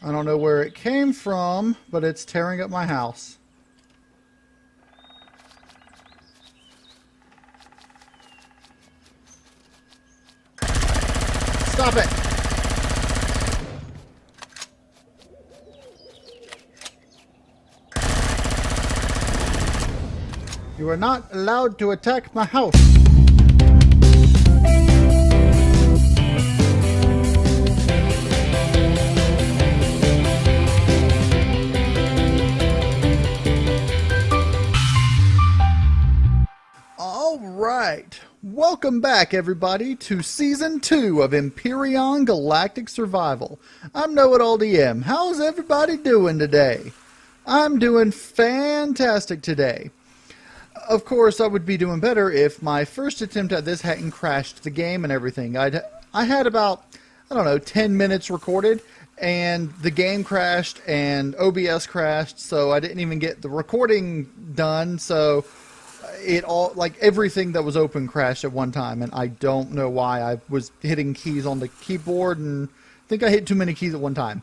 I don't know where it came from, but it's tearing up my house. Stop it! You are not allowed to attack my house. Alright, welcome back everybody to Season 2 of Empyrion Galactic Survival. I'm KnowItAllDM. How's everybody doing today? I'm doing fantastic today. Of course, I would be doing better if my first attempt at this hadn't crashed the game and everything. I had about, 10 minutes recorded, and the game crashed and OBS crashed, so I didn't even get the recording done, so it all, like, everything that was open crashed at one time, and I don't know why. I was hitting keys on the keyboard, and I think I hit too many keys at one time.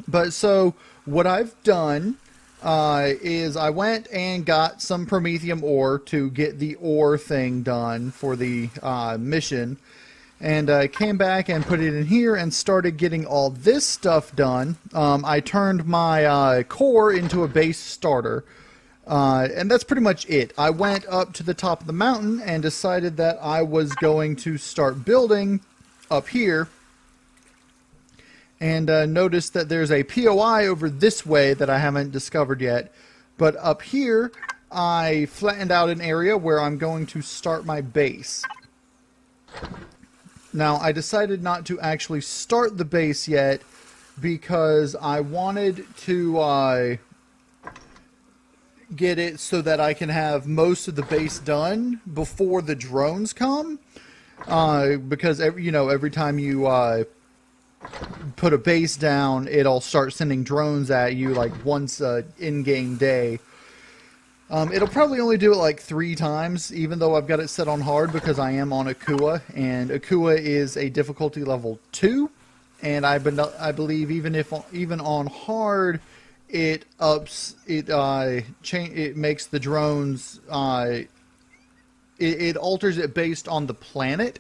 But so, what I've done is I went and got some Promethium ore to get the ore thing done for the mission, and I came back and put it in here and started getting all this stuff done. I turned my core into a base starter, and that's pretty much it. I went up to the top of the mountain and decided that I was going to start building up here, and noticed that there's a POI over this way that I haven't discovered yet. But up here, I flattened out an area where I'm going to start my base. Now, I decided not to actually start the base yet because I wanted to get it so that I can have most of the base done before the drones come. Because every time you put a base down, it'll start sending drones at you like once in-game day. It'll probably only do it like 3 times, even though I've got it set on hard because I am on Akua, and Akua is a difficulty level 2, and I believe even on hard, it makes the drones it alters it based on the planet.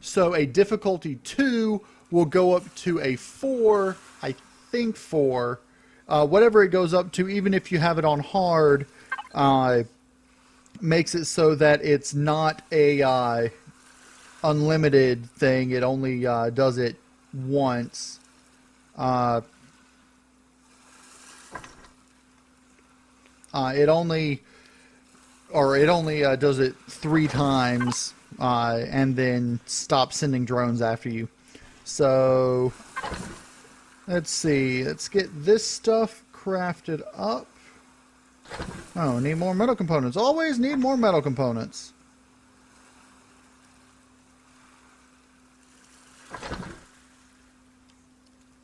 So a difficulty 2 will go up to a 4, I think 4, whatever it goes up to, even if you have it on hard, makes it so that it's not a unlimited thing. It only does it once. It only does it 3 times, and then stops sending drones after you. So, let's see. Let's get this stuff crafted up. Oh, need more metal components. Always need more metal components.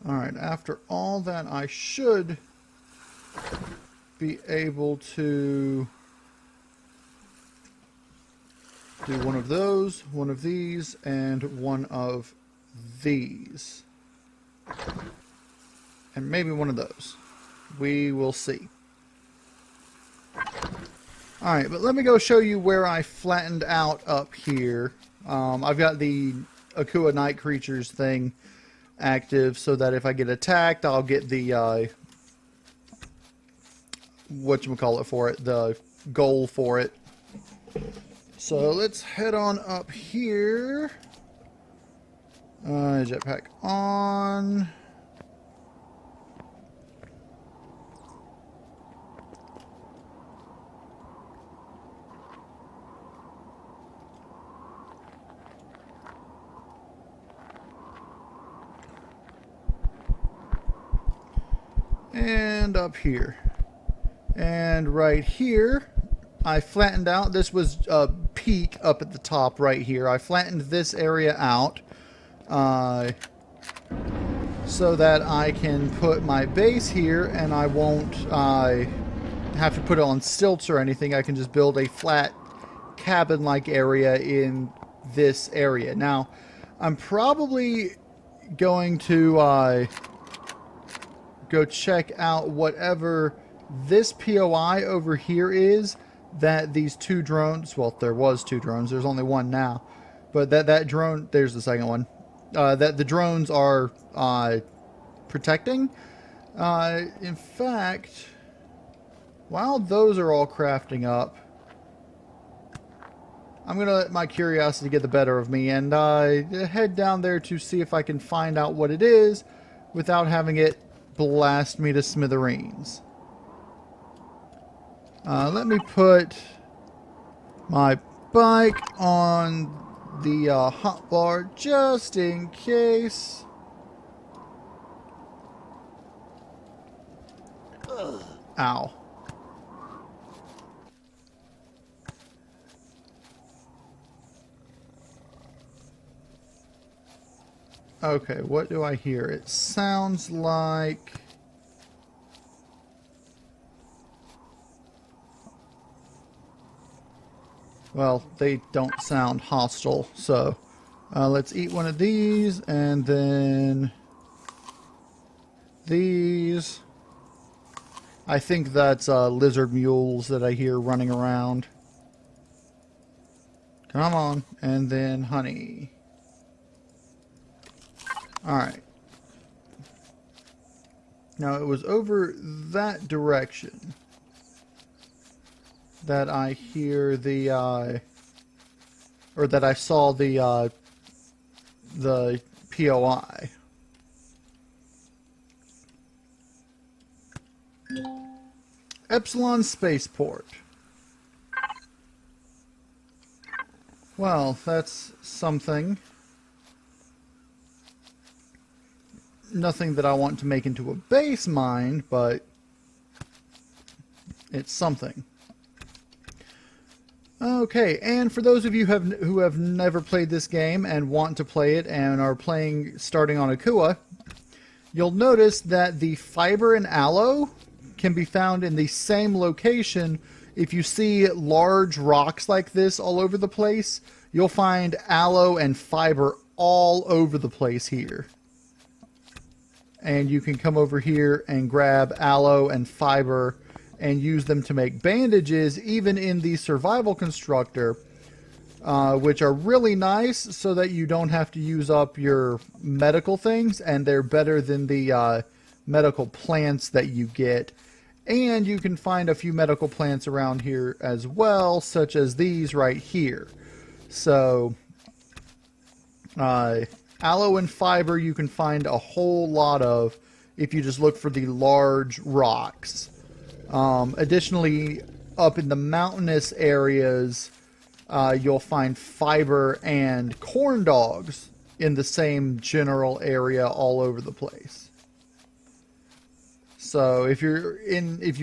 Alright, after all that, I should be able to do one of those, one of these, and one of these. And maybe one of those. We will see. Alright, but let me go show you where I flattened out up here. I've got the Akua Night Creatures thing active so that if I get attacked, I'll get the whatchamacallit for it, the goal for it. So let's head on up here. Jetpack on. And up here. And right here, I flattened out. This was a peak up at the top right here. I flattened this area out so that I can put my base here, and I won't have to put it on stilts or anything. I can just build a flat cabin-like area in this area. Now, I'm probably going to go check out whatever this POI over here is that these two drones, well, there was two drones, there's only one now, but that drone, there's the second one, that the drones are protecting. In fact, while those are all crafting up, I'm going to let my curiosity get the better of me and head down there to see if I can find out what it is without having it blast me to smithereens. Let me put my bike on the hotbar just in case. Ow. Okay, what do I hear? It sounds like... well, they don't sound hostile, so let's eat one of these, and then these. I think that's lizard mules that I hear running around. Come on, and then honey. Alright. Now, it was over that direction that I hear the, or that I saw the POI. Epsilon Spaceport. Well, that's something. Nothing that I want to make into a base mine, but it's something. Okay, and for those of you who have never played this game and want to play it and are playing starting on Akua, you'll notice that the fiber and aloe can be found in the same location. If you see large rocks like this all over the place, you'll find aloe and fiber all over the place here. And you can come over here and grab aloe and fiber and use them to make bandages, even in the survival constructor, which are really nice so that you don't have to use up your medical things, and they're better than the medical plants that you get. And you can find a few medical plants around here as well, such as these right here. So, aloe and fiber you can find a whole lot of if you just look for the large rocks. Additionally, up in the mountainous areas, you'll find fiber and corn dogs in the same general area all over the place. So if you're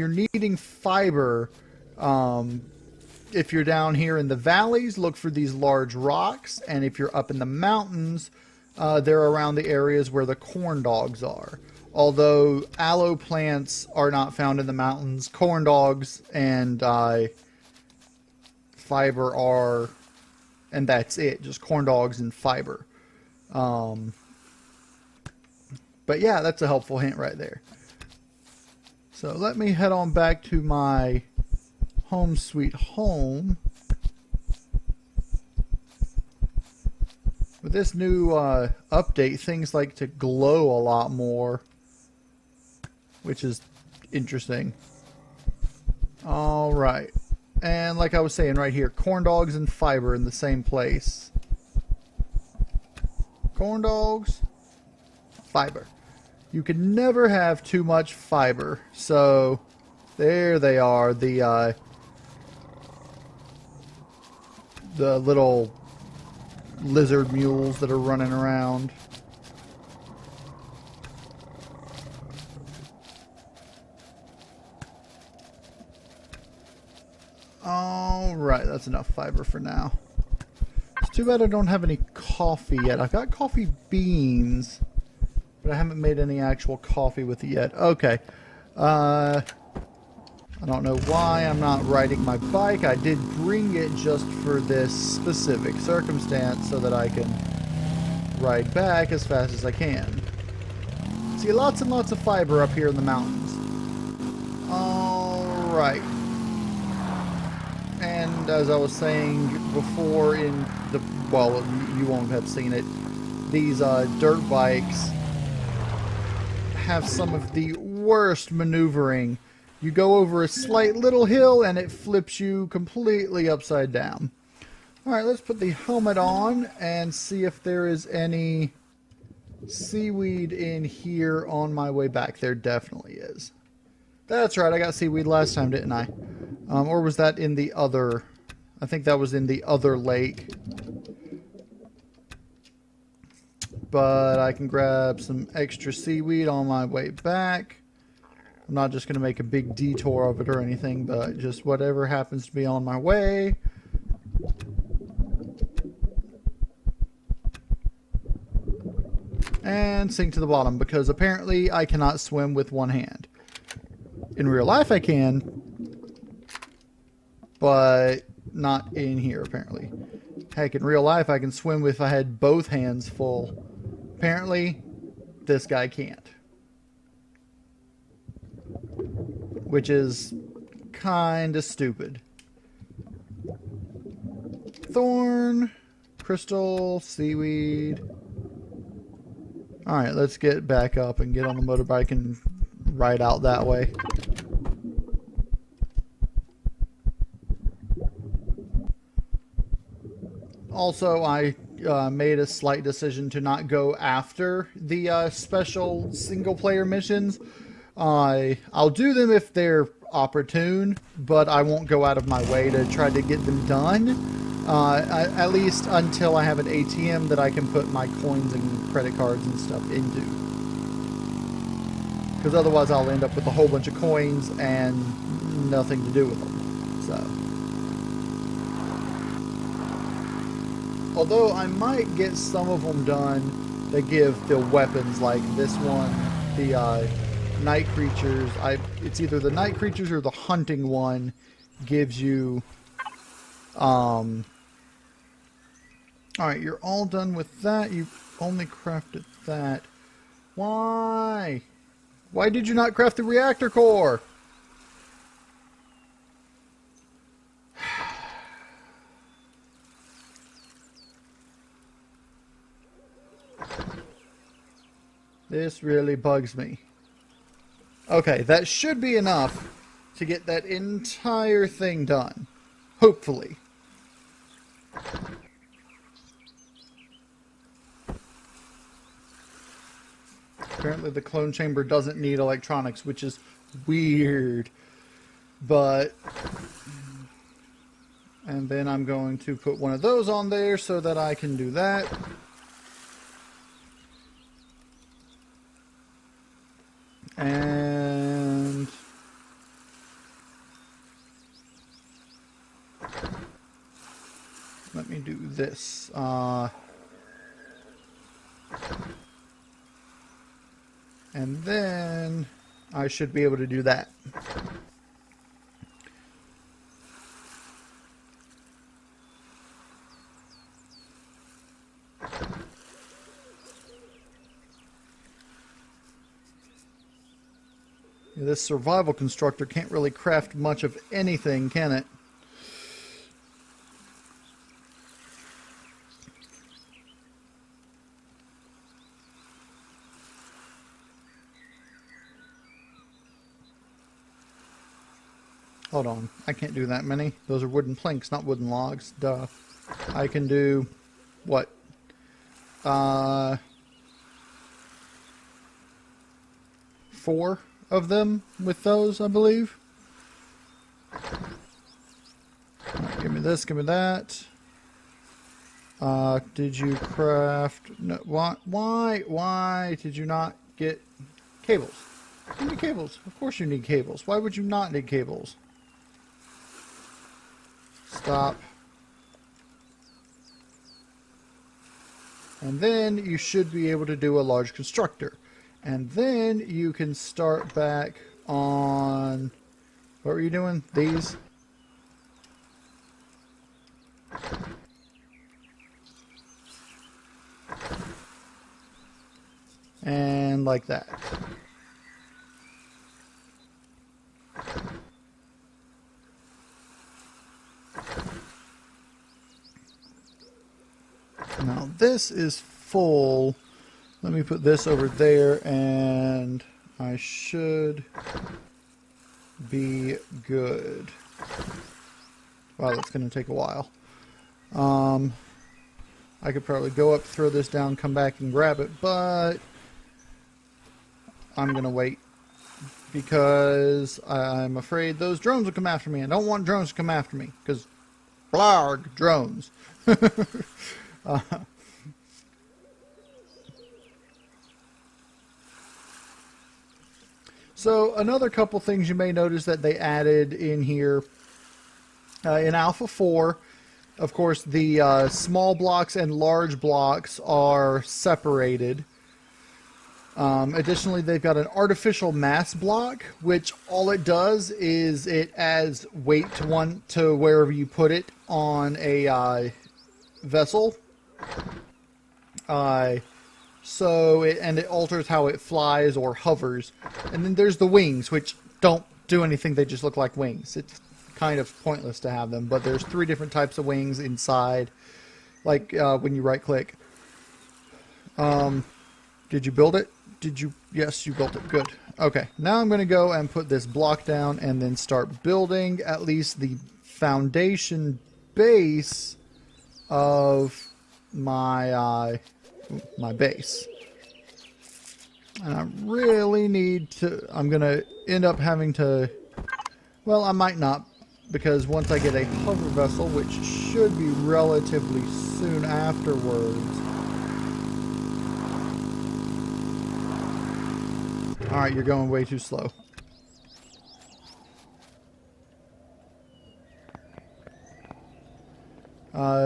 needing fiber, if you're down here in the valleys, look for these large rocks, and if you're up in the mountains, they're around the areas where the corn dogs are. Although aloe plants are not found in the mountains, corn dogs and fiber are, and that's it, just corn dogs and fiber. But yeah, that's a helpful hint right there. So let me head on back to my home sweet home. With this new update, things like to glow a lot more, which is interesting. Alright. And like I was saying right here, corn dogs and fiber in the same place. Corn dogs, fiber. You can never have too much fiber. So, there they are. The little lizard mules that are running around. Alright, that's enough fiber for now. It's too bad I don't have any coffee yet. I've got coffee beans, but I haven't made any actual coffee with it yet. Okay. I don't know why I'm not riding my bike. I did bring it just for this specific circumstance so that I can ride back as fast as I can. See, lots and lots of fiber up here in the mountains. Alright. And as I was saying before in the... well, you won't have seen it. These dirt bikes have some of the worst maneuvering. You go over a slight little hill and it flips you completely upside down. Alright, let's put the helmet on and see if there is any seaweed in here on my way back. There definitely is. That's right, I got seaweed last time, didn't I? Or was that in the other... I think that was in the other lake. But I can grab some extra seaweed on my way back. I'm not just going to make a big detour of it or anything, but just whatever happens to be on my way. And sink to the bottom, because apparently I cannot swim with one hand. In real life I can, but not in here apparently. Heck, in real life I can swim if I had both hands full. Apparently, this guy can't. Which is kinda stupid. Thorn, crystal, seaweed. Alright, let's get back up and get on the motorbike and ride out that way. Also, I made a slight decision to not go after the special single-player missions. I'll do them if they're opportune, but I won't go out of my way to try to get them done. At least until I have an ATM that I can put my coins and credit cards and stuff into. Because otherwise I'll end up with a whole bunch of coins and nothing to do with them. So. Although I might get some of them done that give the weapons, like this one, the night creatures. It's either the night creatures or the hunting one gives you... Alright, you're all done with that. You've only crafted that. Why? Why did you not craft the reactor core? This really bugs me. Okay, that should be enough to get that entire thing done. Hopefully. Apparently the clone chamber doesn't need electronics, which is weird. But... and then I'm going to put one of those on there so that I can do that. And... let me do this. And then I should be able to do that. This survival constructor can't really craft much of anything, can it? Hold on, I can't do that many. Those are wooden planks, not wooden logs. Duh. I can do... what? 4 of them with those, I believe. Right, give me this, give me that. Did you craft... no, why did you not get cables? You need cables. Of course you need cables. Why would you not need cables? Stop. And then you should be able to do a large constructor. And then you can start back on... what were you doing? These? And like that. Now this is full. Let me put this over there and I should be good. Wow, that's going to take a while. I could probably go up, throw this down, come back and grab it, but I'm going to wait because I'm afraid those drones will come after me. I don't want drones to come after me because blarg, drones. So another couple things you may notice that they added in here in Alpha 4, of course, the small blocks and large blocks are separated. Additionally, they've got an artificial mass block, which all it does is it adds weight to wherever you put it on a vessel. So it alters how it flies or hovers. And then there's the wings, which don't do anything. They just look like wings. It's kind of pointless to have them. But there's 3 different types of wings inside, like when you right click. Did you build it? Did you? Yes, you built it. Good. Okay. Now I'm going to go and put this block down and then start building at least the foundation base of my my base. And I really need to, I'm going to end up having to, well, I might not, because once I get a hover vessel, which should be relatively soon afterwards. Alright, you're going way too slow.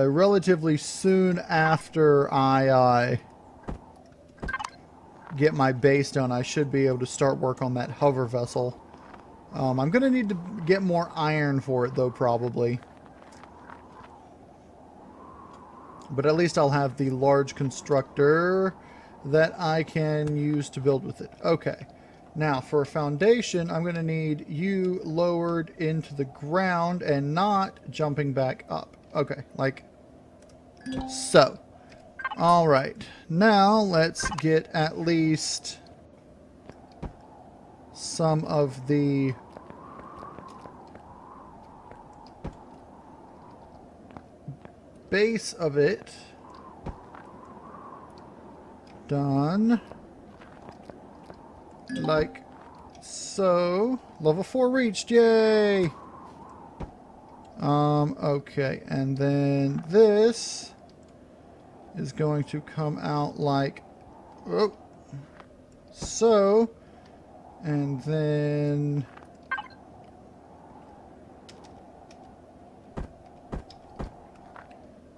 Relatively soon after I get my base done, I should be able to start work on that hover vessel. I'm going to need to get more iron for it, though, probably. But at least I'll have the large constructor that I can use to build with it. Okay. Now, for a foundation, I'm going to need you lowered into the ground and not jumping back up. Okay, like so. Alright, now let's get at least some of the base of it done. Like so. Level 4 reached, yay! Okay, and then this is going to come out like so, and then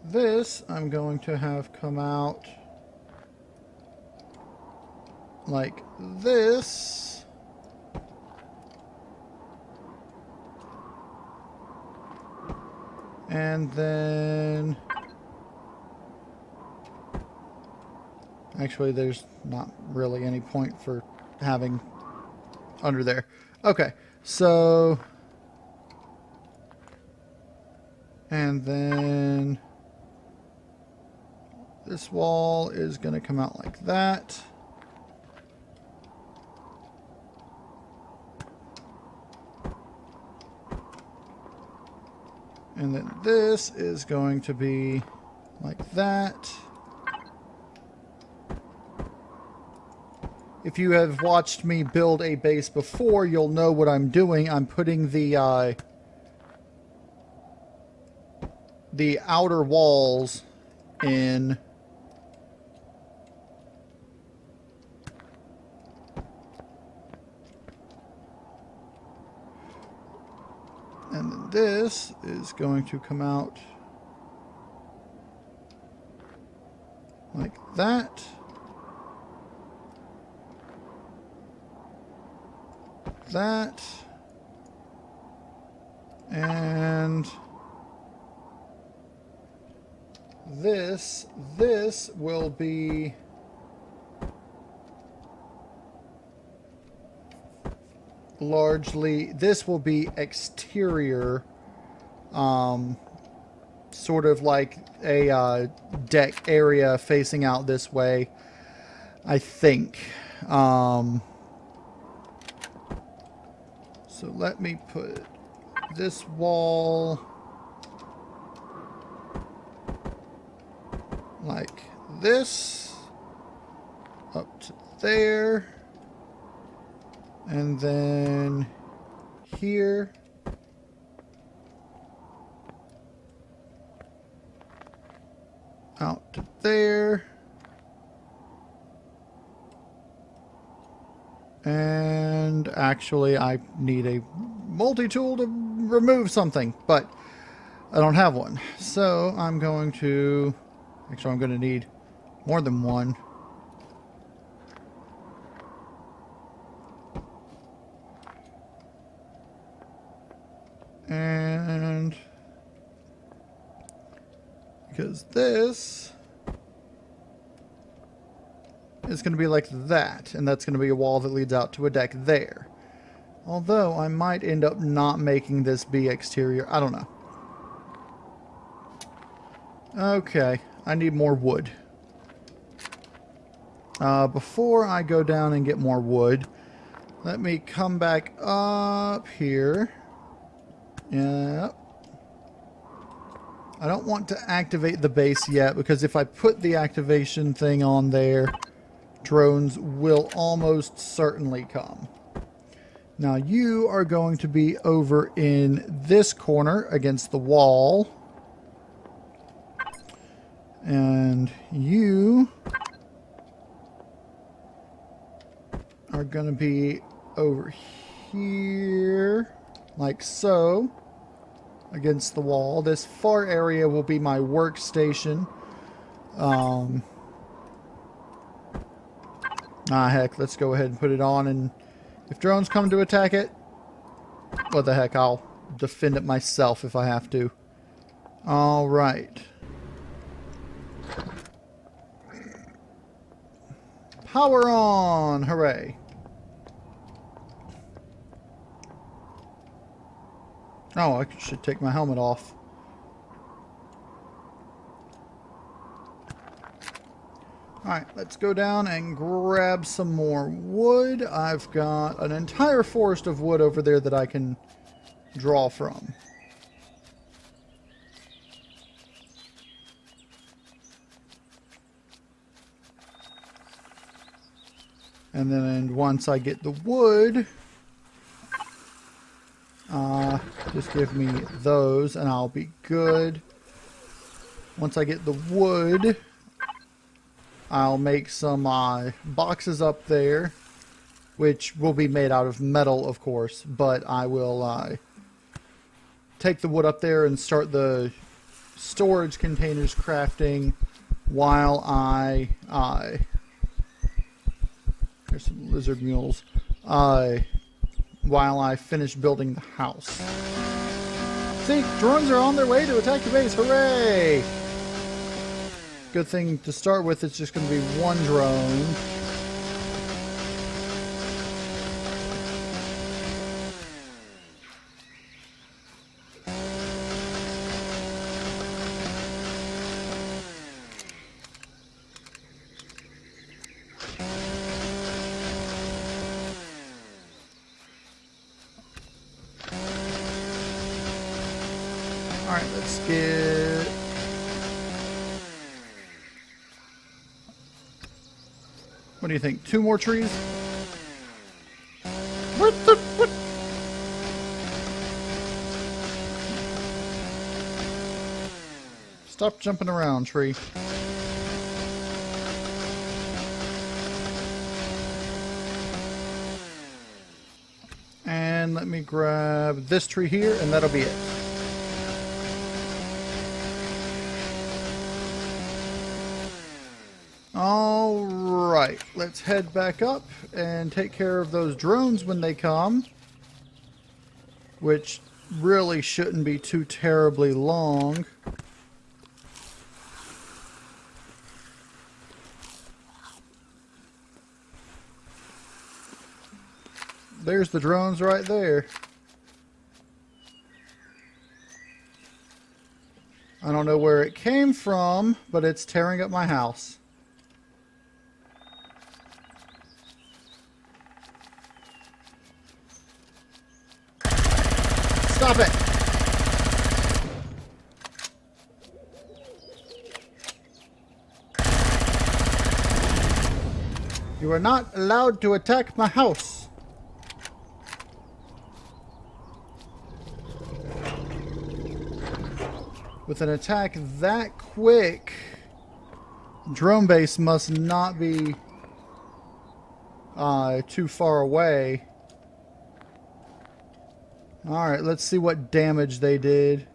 this I'm going to have come out like this. And then actually there's not really any point for having under there. Okay, so and then this wall is going to come out like that. And then this is going to be like that. If you have watched me build a base before, you'll know what I'm doing. I'm putting the outer walls in. And then this is going to come out like that. That. And this will be largely, this will be exterior, sort of like a deck area facing out this way, I think. So let me put this wall like this up to there, and then here out to there, and actually I need a multi-tool to remove something, but I don't have one, so I'm going to need more than one. And because this is going to be like that, and that's going to be a wall that leads out to a deck there. Although I might end up not making this be exterior. I don't know. Okay, I need more wood. Before I go down and get more wood, let me come back up here. Yep. I don't want to activate the base yet, because if I put the activation thing on there, drones will almost certainly come. Now you are going to be over in this corner against the wall. And you are going to be over here, like so, against the wall. This far area will be my workstation. Heck, let's go ahead and put it on, and if drones come to attack it, what the heck, I'll defend it myself if I have to. Alright. Power on! Hooray. Oh, I should take my helmet off. Alright, let's go down and grab some more wood. I've got an entire forest of wood over there that I can draw from. And then once I get the wood, just give me those and I'll be good. Once I get the wood, I'll make some boxes up there, which will be made out of metal, of course, but I will take the wood up there and start the storage containers crafting while there's some lizard mules. While I finish building the house. See, drones are on their way to attack the base. Hooray! Good thing to start with, it's just going to be one drone. Alright, let's get... What do you think? 2 more trees? What? Stop jumping around, tree. And let me grab this tree here, and that'll be it. Alright, let's head back up and take care of those drones when they come, which really shouldn't be too terribly long. there's the drones right there. I don't know where it came from, but it's tearing up my house. Stop it! You are not allowed to attack my house. With an attack that quick, drone base must not be too far away. Alright, let's see what damage they did.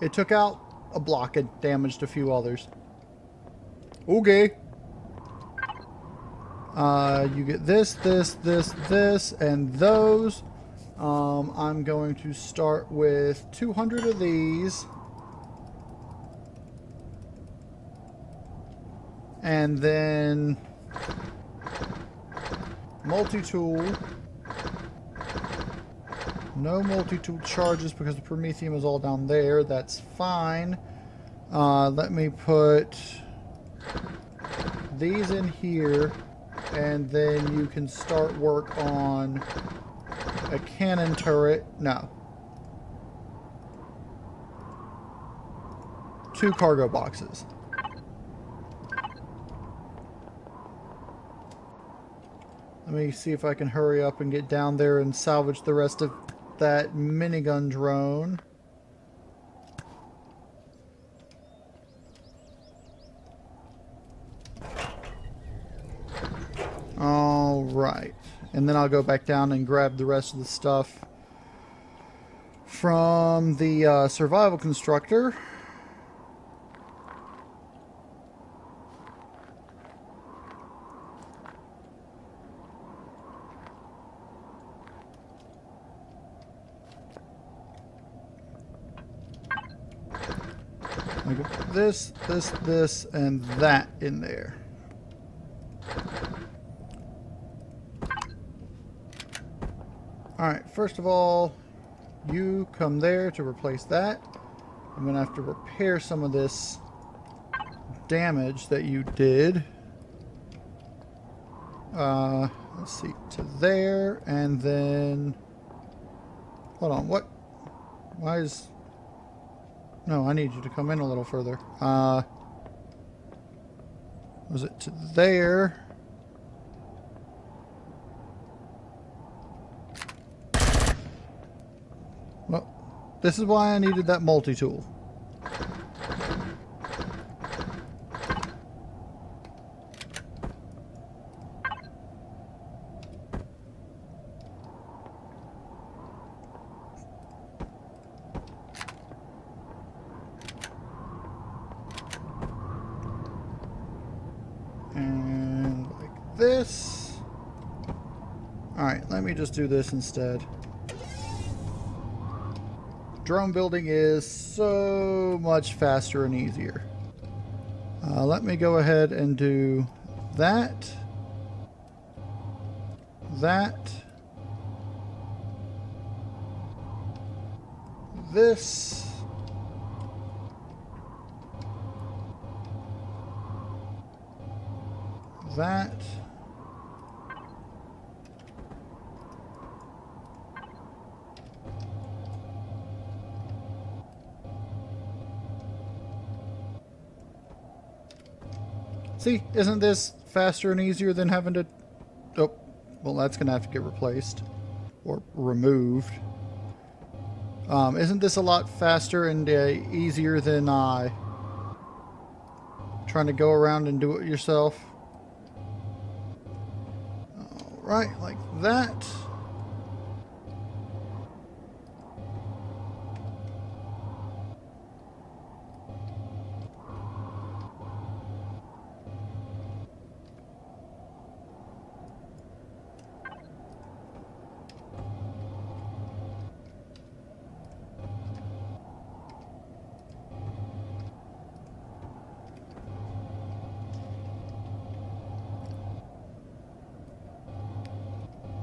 It took out a block and damaged a few others. Okay. You get this, and those. I'm going to start with 200 of these. And then multi-tool. No multi-tool charges because the Promethium is all down there. That's fine. Let me put these in here, and then you can start work on a cannon turret. No. 2 cargo boxes. Let me see if I can hurry up and get down there and salvage the rest of that minigun drone. All right, and then I'll go back down and grab the rest of the stuff from the survival constructor. I got this, and that in there. Alright, first of all, you come there to replace that. I'm going to have to repair some of this damage that you did. Let's see, to there, and then... Hold on, what? Why is... No, I need you to come in a little further. Was it to there? Well, this is why I needed that multi-tool. And like this. Alright, let me just do this instead. Drone building is so much faster and easier. Let me go ahead and do that. This. That. See, isn't this faster and easier than having to... Oh, well, that's going to have to get replaced. Or removed. Isn't this a lot faster and easier than trying to go around and do it yourself? Alright, like that.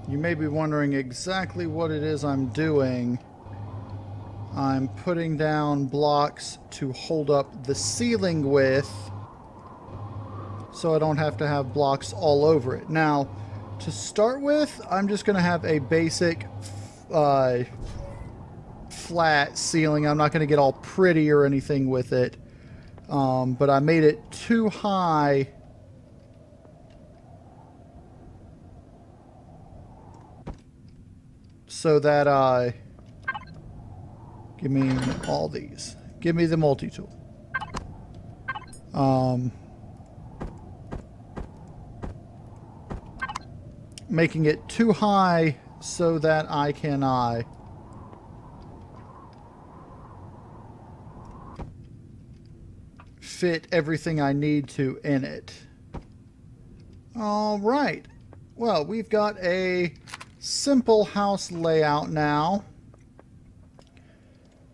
You may be wondering exactly what it is I'm doing. I'm putting down blocks to hold up the ceiling with, so I don't have to have blocks all over it. Now, to start with, I'm just going to have a basic flat ceiling. I'm not going to get all pretty or anything with it, but I made it too high so that give me all these. Give me the multi-tool. Making it too high so that I can fit everything I need to in it. All right. Well, we've got a simple house layout now.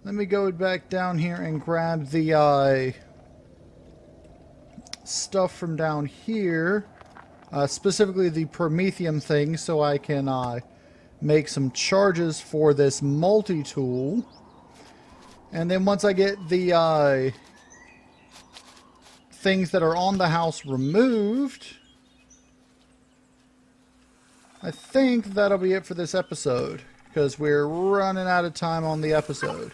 Let me go back down here and grab the stuff from down here. Specifically the Promethium thing, so I can make some charges for this multi-tool. And then once I get the things that are on the house removed, I think that'll be it for this episode, because we're running out of time on the episode.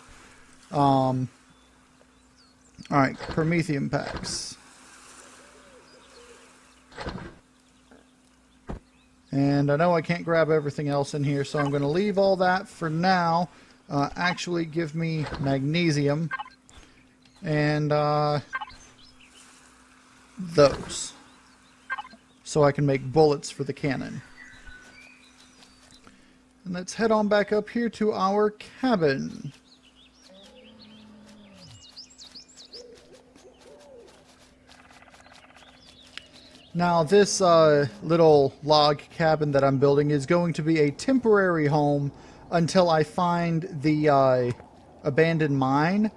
Alright, Promethium packs. And I know I can't grab everything else in here, so I'm going to leave all that for now. Actually, give me magnesium. And those. So I can make bullets for the cannon. And let's head on back up here to our cabin. Now this little log cabin that I'm building is going to be a temporary home until I find the abandoned mine.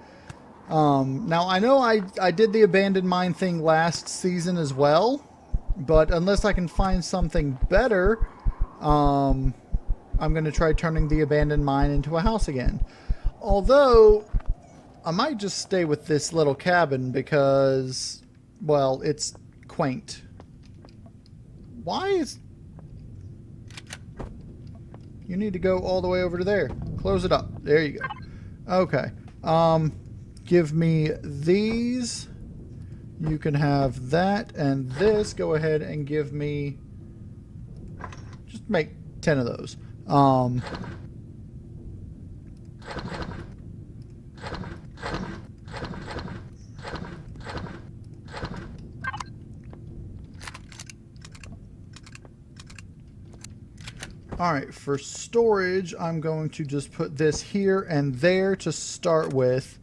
Now I know I did the abandoned mine thing last season as well, but unless I can find something better, I'm going to try turning the abandoned mine into a house again. Although, I might just stay with this little cabin because, well, it's quaint. Why is... You need to go all the way over to there. Close it up. There you go. Okay. Give me these. You can have that and this. Go ahead and give me... Just make 10 of those. Alright, for storage, I'm going to just put this here and there to start with.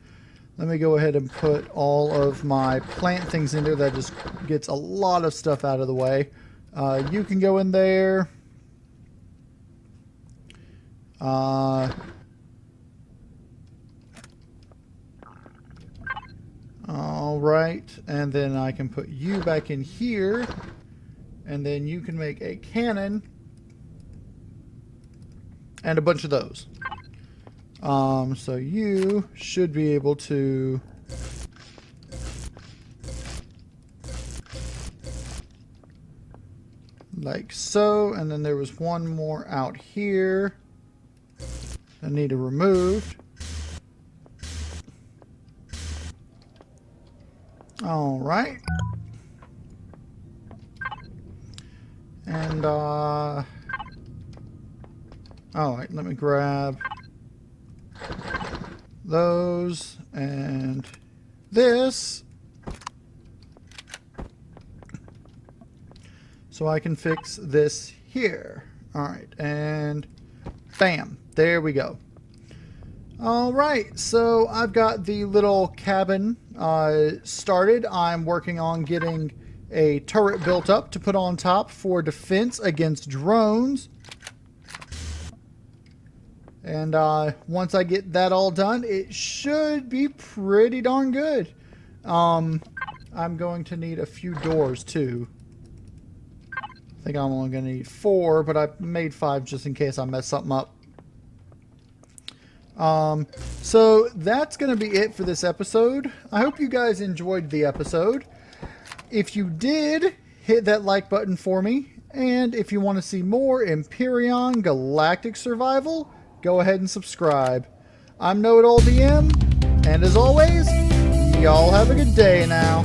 Let me go ahead and put all of my plant things in there. That just gets a lot of stuff out of the way. You can go in there. Alright, and then I can put you back in here. And then you can make a cannon. And a bunch of those. So you should be able to... like so. And then there was one more out here. I need to remove. Alright. And, alright, let me grab those and this so I can fix this here. Alright, and bam, there we go. Alright, so I've got the little cabin started. I'm working on getting a turret built up to put on top for defense against drones. And once I get that all done, it should be pretty darn good. I'm going to need a few doors too. I think I'm only going to need 4, but I made 5 just in case I mess something up. So that's going to be it for this episode. I hope you guys enjoyed the episode. If you did, hit that like button for me. And if you want to see more Empyrion Galactic Survival, go ahead and subscribe. I'm KnowItAllDM, and as always, y'all have a good day now.